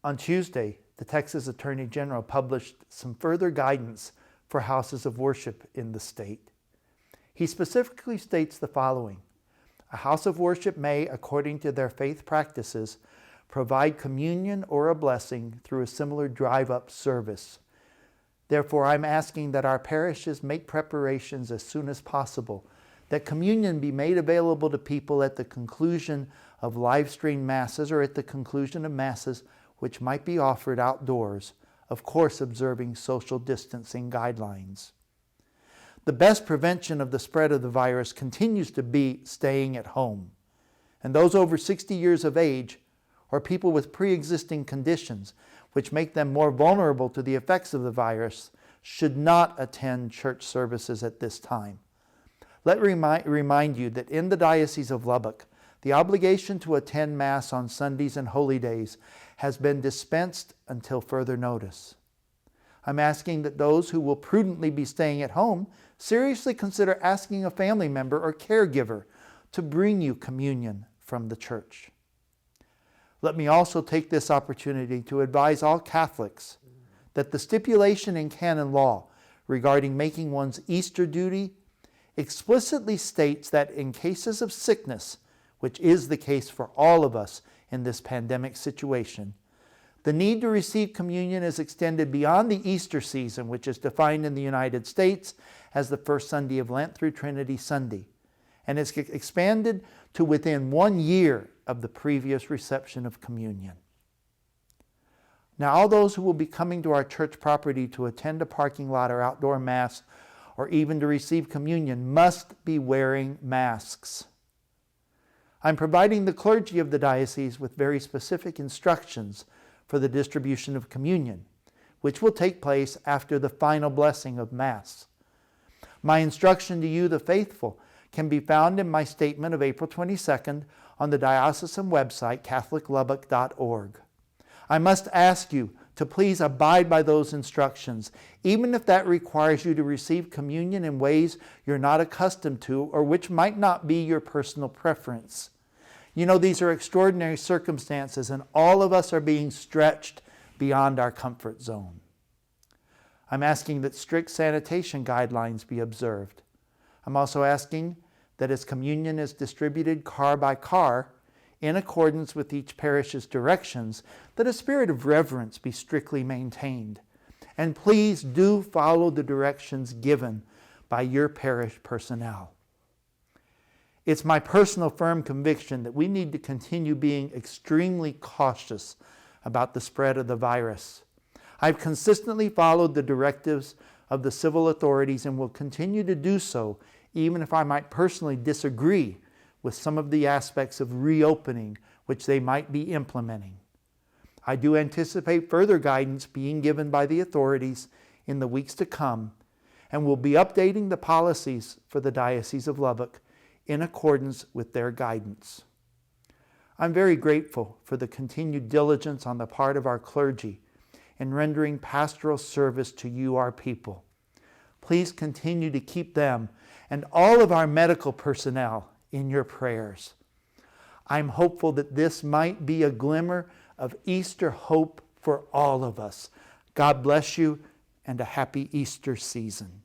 On Tuesday, the Texas Attorney General published some further guidance for houses of worship in the state. He specifically states the following: a house of worship may, according to their faith practices, provide communion or a blessing through a similar drive-up service. Therefore, I'm asking that our parishes make preparations as soon as possible, that communion be made available to people at the conclusion of live-stream masses or at the conclusion of masses which might be offered outdoors, of course observing social distancing guidelines. The best prevention of the spread of the virus continues to be staying at home. And those over 60 years of age or people with pre-existing conditions which make them more vulnerable to the effects of the virus should not attend church services at this time. Let me remind you that in the Diocese of Lubbock, the obligation to attend Mass on Sundays and holy days has been dispensed until further notice. I'm asking that those who will prudently be staying at home seriously consider asking a family member or caregiver to bring you communion from the church. Let me also take this opportunity to advise all Catholics that the stipulation in canon law regarding making one's Easter duty explicitly states that in cases of sickness, which is the case for all of us in this pandemic situation, the need to receive communion is extended beyond the Easter season, which is defined in the United States as the first Sunday of Lent through Trinity Sunday, and is expanded to within 1 year of the previous reception of communion. Now, all those who will be coming to our church property to attend a parking lot or outdoor Mass, or even to receive communion, must be wearing masks. I'm providing the clergy of the diocese with very specific instructions for the distribution of communion, which will take place after the final blessing of Mass. My instruction to you, the faithful, can be found in my statement of April 22nd on the diocesan website, catholiclubbock.org. I must ask you to please abide by those instructions, even if that requires you to receive communion in ways you're not accustomed to or which might not be your personal preference. You know, these are extraordinary circumstances, and all of us are being stretched beyond our comfort zone. I'm asking that strict sanitation guidelines be observed. I'm also asking that as communion is distributed car by car, in accordance with each parish's directions, that a spirit of reverence be strictly maintained. And please do follow the directions given by your parish personnel. It's my personal firm conviction that we need to continue being extremely cautious about the spread of the virus. I've consistently followed the directives of the civil authorities and will continue to do so, even if I might personally disagree with some of the aspects of reopening which they might be implementing. I do anticipate further guidance being given by the authorities in the weeks to come, and will be updating the policies for the Diocese of Lubbock in accordance with their guidance. I'm very grateful for the continued diligence on the part of our clergy in rendering pastoral service to you, our people. Please continue to keep them and all of our medical personnel in your prayers. I'm hopeful that this might be a glimmer of Easter hope for all of us. God bless you, and a happy Easter season.